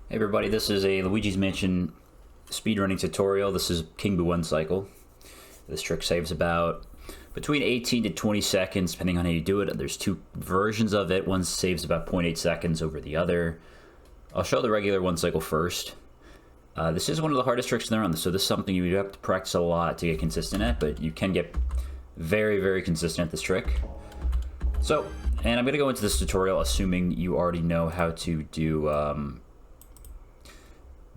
Hey everybody, this is a Luigi's Mansion speedrunning tutorial. This is King Boo 1 cycle. This trick saves about between 18 to 20 seconds depending on how you do it. There's two versions of it. One saves about 0.8 seconds over the other. I'll show the regular 1 cycle first. This is one of the hardest tricks in the run, so this is something you have to practice a lot to get consistent at, but you can get very, very consistent at this trick. So, and I'm going to go into this tutorial assuming you already know how to do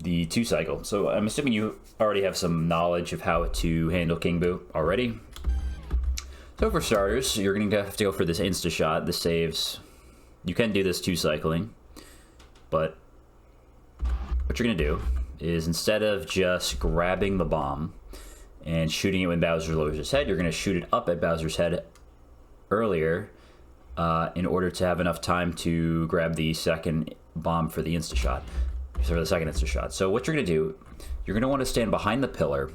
the 2 cycle. So I'm assuming you already have some knowledge of how to handle King Boo already. So for starters, you're going to have to go for this insta shot. This saves. You can do this 2 cycling, but what you're going to do is instead of just grabbing the bomb and shooting it when Bowser lowers his head, you're going to shoot it up at Bowser's head earlier in order to have enough time to grab the second bomb for the insta shot. For the second insta shot. So what you're going to do, you're going to want to stand behind the pillar,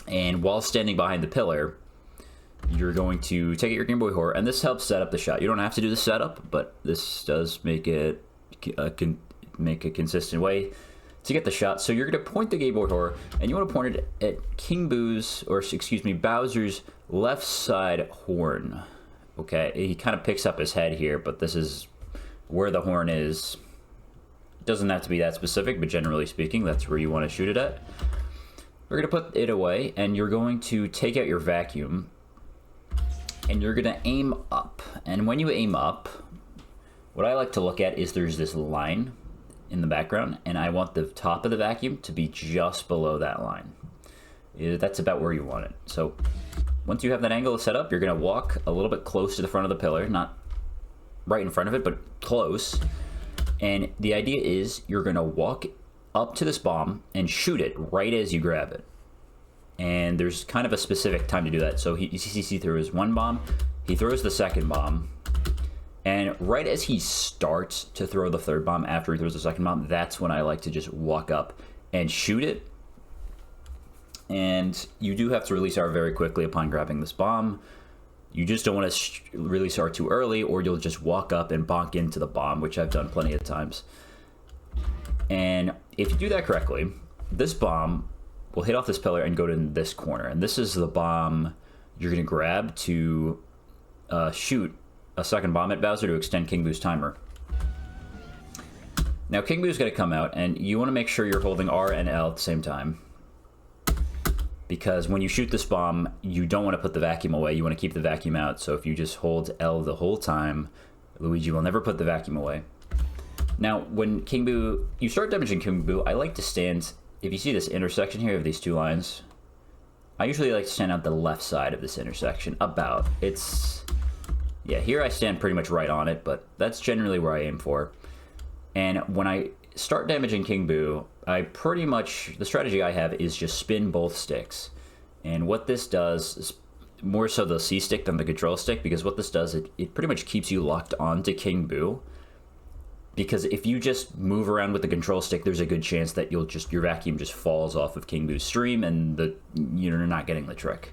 and while standing behind the pillar, you're going to take out your Game Boy Horror, and this helps set up the shot. You don't have to do the setup, but this does make it a consistent way to get the shot. So you're going to point the Game Boy Horror, and you want to point it at King Boo's, or excuse me, Bowser's left side horn. Okay, he kind of picks up his head here, but this is where the horn is. Doesn't have to be that specific, but generally speaking, that's where you want to shoot it at. We're going to put it away, and you're going to take out your vacuum, and you're going to aim up. And when you aim up, what I like to look at is there's this line in the background, and I want the top of the vacuum to be just below that line. That's about where you want it. So once you have that angle set up, you're going to walk a little bit close to the front of the pillar, not right in front of it, but close. And the idea is you're going to walk up to this bomb and shoot it right as you grab it. And there's kind of a specific time to do that. So he throws one bomb, he throws the second bomb, and right as he starts to throw the third bomb after he throws the second bomb, that's when I like to just walk up and shoot it. And you do have to release R very quickly upon grabbing this bomb. You just don't want to release R too early, or you'll just walk up and bonk into the bomb, which I've done plenty of times. And if you do that correctly, this bomb will hit off this pillar and go to this corner. And this is the bomb you're going to grab to shoot a second bomb at Bowser to extend King Boo's timer. Now King Boo's going to come out, and you want to make sure you're holding R and L at the same time, because when you shoot this bomb, you don't want to put the vacuum away. You want to keep the vacuum out. So if you just hold L the whole time, Luigi will never put the vacuum away. Now, when King Boo, you start damaging King Boo, I like to stand, if you see this intersection here of these two lines, I usually like to stand out the left side of this intersection, about. Yeah, here I stand pretty much right on it, but that's generally where I aim for. And when I start damaging King Boo, the strategy I have is just spin both sticks. And what this does is more so the C stick than the control stick, because what this does, it pretty much keeps you locked onto King Boo. Because if you just move around with the control stick, there's a good chance that your vacuum just falls off of King Boo's stream, and you're not getting the trick.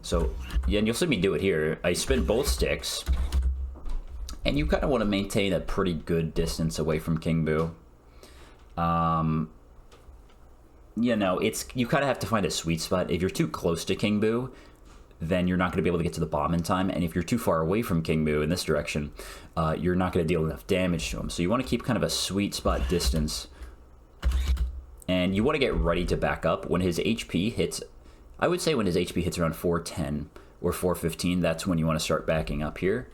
So, yeah, and you'll see me do it here. I spin both sticks, and you kind of want to maintain a pretty good distance away from King Boo. You know, you kind of have to find a sweet spot. If you're too close to King Boo, then you're not going to be able to get to the bomb in time. And if you're too far away from King Boo in this direction, you're not going to deal enough damage to him. So you want to keep kind of a sweet spot distance. And you want to get ready to back up when his HP hits. I would say when his HP hits around 410 or 415, that's when you want to start backing up here.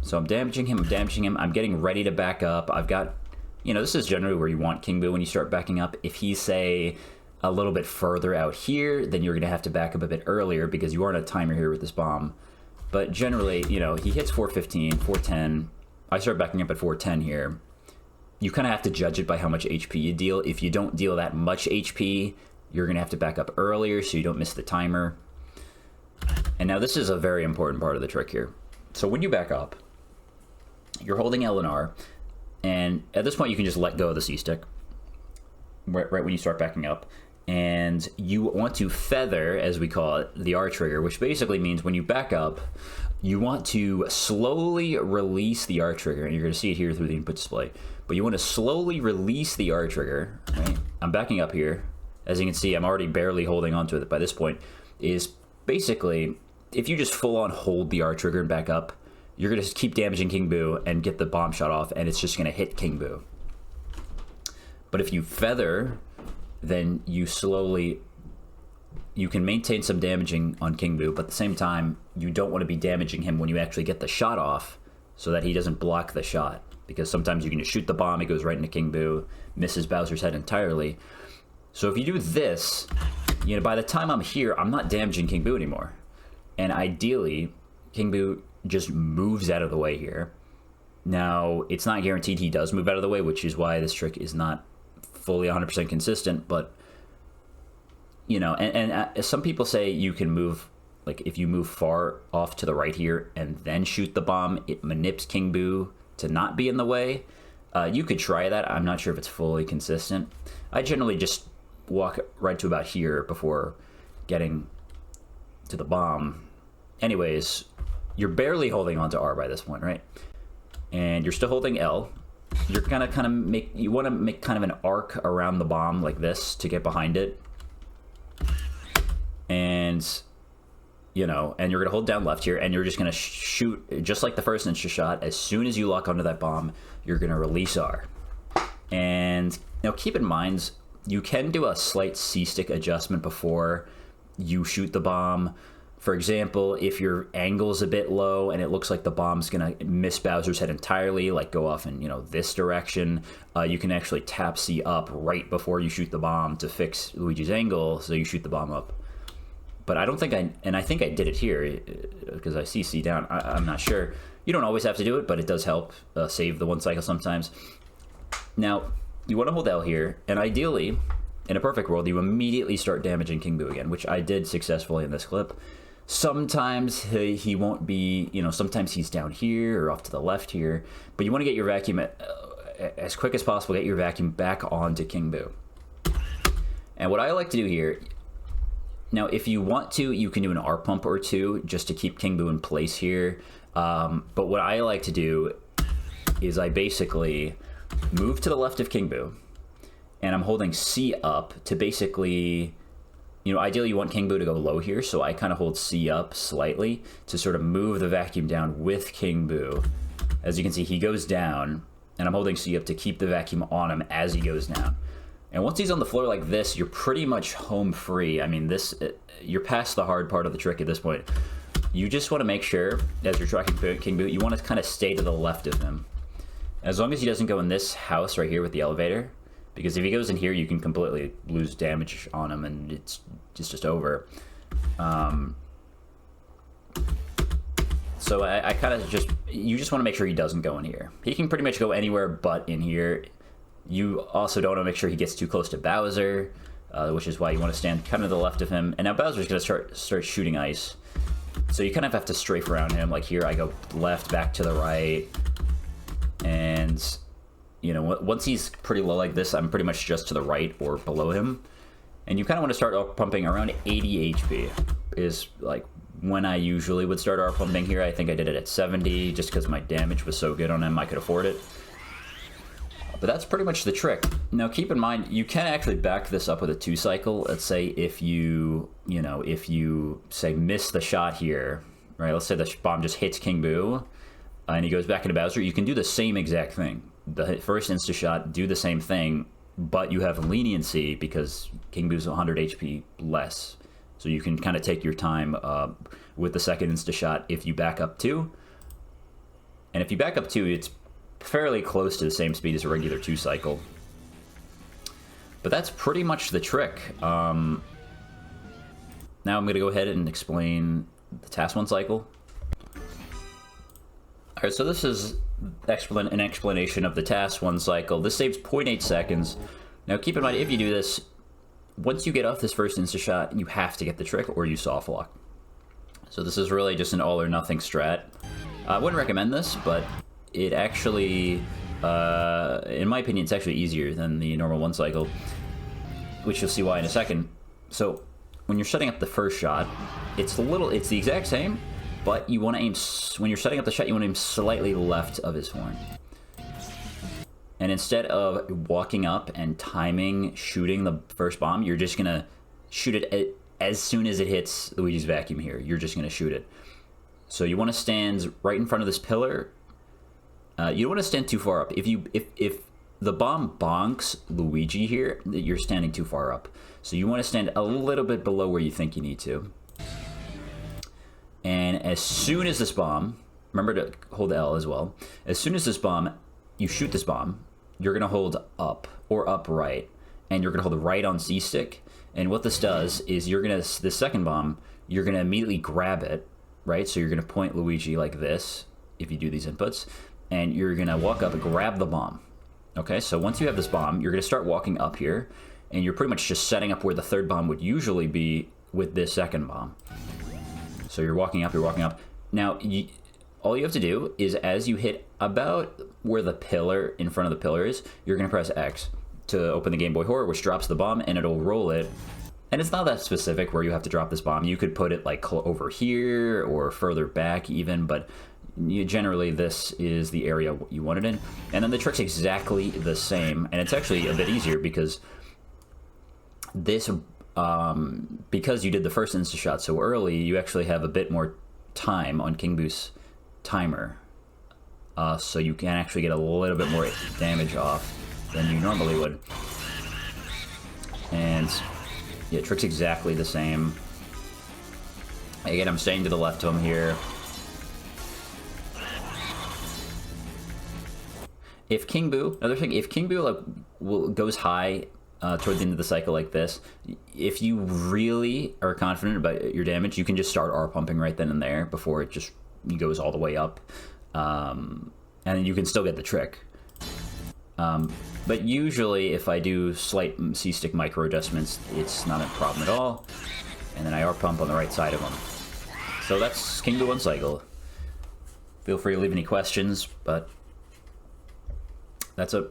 So I'm damaging him, I'm getting ready to back up. I've got, this is generally where you want King Boo when you start backing up. If he's, say, a little bit further out here, then you're going to have to back up a bit earlier because you are on a timer here with this bomb. But generally, he hits 415, 410. I start backing up at 410 here. You kind of have to judge it by how much HP you deal. If you don't deal that much HP, you're going to have to back up earlier so you don't miss the timer. And now this is a very important part of the trick here. So when you back up, you're holding L and R, and at this point you can just let go of the C stick right when you start backing up, and you want to feather, as we call it, the R trigger, which basically means when you back up, you want to slowly release the R trigger, and you're going to see it here through the input display. But you want to slowly release the R trigger, right? I'm backing up here. As you can see, I'm already barely holding onto it by this point. Is basically, if you just full on hold the R trigger and back up, you're going to keep damaging King Boo and get the bomb shot off, and it's just going to hit King Boo. But if you feather, then you can maintain some damaging on King Boo, but at the same time, you don't want to be damaging him when you actually get the shot off so that he doesn't block the shot. Because sometimes you can just shoot the bomb, it goes right into King Boo, misses Bowser's head entirely. So if you do this, you know, by the time I'm here, I'm not damaging King Boo anymore. And ideally, King Boo just moves out of the way here. Now, it's not guaranteed he does move out of the way, which is why this trick is not fully 100% consistent, but you know, and some people say you can move, like if you move far off to the right here and then shoot the bomb, it manips King Boo to not be in the way. You could try that. I'm not sure if it's fully consistent. I generally just walk right to about here before getting to the bomb. Anyways, you're barely holding on to R by this point, right? And you're still holding L. You're gonna you want to make kind of an arc around the bomb like this to get behind it. And, you know, and you're gonna hold down left here, and you're just gonna shoot, just like the first Insta shot. As soon as you lock onto that bomb, you're gonna release R. And now keep in mind, you can do a slight C-stick adjustment before you shoot the bomb. For example, if your angle's a bit low and it looks like the bomb's gonna miss Bowser's head entirely, like go off in, you know, this direction, you can actually tap C up right before you shoot the bomb to fix Luigi's angle, so you shoot the bomb up. But I don't think I think I did it here, because I see C down. I'm not sure. You don't always have to do it, but it does help save the one cycle sometimes. Now, you want to hold L here, and ideally, in a perfect world, you immediately start damaging King Boo again, which I did successfully in this clip. Sometimes he won't be, you know, sometimes he's down here or off to the left here, but you want to get your vacuum as quick as possible, get your vacuum back onto King Boo. And what I like to do here, now if you want to, you can do an R pump or two just to keep King Boo in place here. But what I like to do is I basically move to the left of King Boo, and I'm holding C up to basically, you know, ideally you want King Boo to go low here, so I kind of hold C up slightly to sort of move the vacuum down with King Boo. As you can see, he goes down, and I'm holding C up to keep the vacuum on him as he goes down. And once he's on the floor like this, you're pretty much home free. I mean, you're past the hard part of the trick at this point. You just want to make sure, as you're tracking King Boo, you want to kind of stay to the left of him. As long as he doesn't go in this house right here with the elevator, because if he goes in here, you can completely lose damage on him, and it's just over. So I kind of you just want to make sure he doesn't go in here. He can pretty much go anywhere but in here. You also don't want to make sure he gets too close to Bowser, which is why you want to stand kind of to the left of him. And now Bowser's going to start shooting ice. So you kind of have to strafe around him. Like here, I go left, back to the right, and you know, once he's pretty low like this, I'm pretty much just to the right or below him. And you kind of want to start up pumping around 80 HP is like when I usually would start R pumping here. I think I did it at 70 just because my damage was so good on him, I could afford it. But that's pretty much the trick. Now keep in mind, you can actually back this up with a 2 cycle. Let's say if you say miss the shot here, right? Let's say the bomb just hits King Boo and he goes back into Bowser. You can do the same exact thing. The first insta shot, do the same thing, but you have leniency because King Boo's 100 HP less. So you can kind of take your time with the second insta shot if you back up 2. And if you back up 2, it's fairly close to the same speed as a regular 2 cycle. But that's pretty much the trick. Now I'm going to go ahead and explain the task 1 cycle. Alright, so this is an explanation of the task 1 cycle. This saves 0.8 seconds. Now keep in mind, if you do this, once you get off this first insta shot, you have to get the trick or you soft lock. So this is really just an all or nothing strat. I wouldn't recommend this, but it actually, in my opinion, it's actually easier than the normal 1 cycle. which you'll see why in a second. So when you're setting up the first shot, it's the exact same, but you want to aim, when you're setting up the shot, you want to aim slightly left of his horn. And instead of walking up and timing shooting the first bomb, you're just going to shoot it as soon as it hits Luigi's vacuum here. You're just going to shoot it. So you want to stand right in front of this pillar. You don't want to stand too far up. If the bomb bonks Luigi here, you're standing too far up. So you want to stand a little bit below where you think you need to. And as soon as this bomb, remember to hold L as well. As soon as this bomb, you shoot this bomb, you're going to hold up or upright. And you're going to hold right on Z stick. And what this does is the second bomb, you're going to immediately grab it, right? So you're going to point Luigi like this if you do these inputs. And you're going to walk up and grab the bomb. Okay, so once you have this bomb, you're going to start walking up here. And you're pretty much just setting up where the third bomb would usually be with this second bomb. So you're walking up, Now, all you have to do is as you hit about where the pillar, in front of the pillar is, you're going to press X to open the Game Boy Horror, which drops the bomb, and it'll roll it. And it's not that specific where you have to drop this bomb. You could put it like over here or further back even, but generally this is the area you want it in. And then the trick's exactly the same, and it's actually a bit easier because this, because you did the first insta shot so early, you actually have a bit more time on King Boo's timer, so you can actually get a little bit more damage off than you normally would. And yeah, trick's exactly the same. Again, I'm staying to the left of him here. If King Boo, another thing, if King Boo goes high toward the end of the cycle like this, if you really are confident about your damage, you can just start R pumping right then and there before it just goes all the way up, and then you can still get the trick. But usually if I do slight C-stick micro adjustments, it's not a problem at all. And then I R pump on the right side of him. So that's King Boo one cycle. Feel free to leave any questions, but that's it.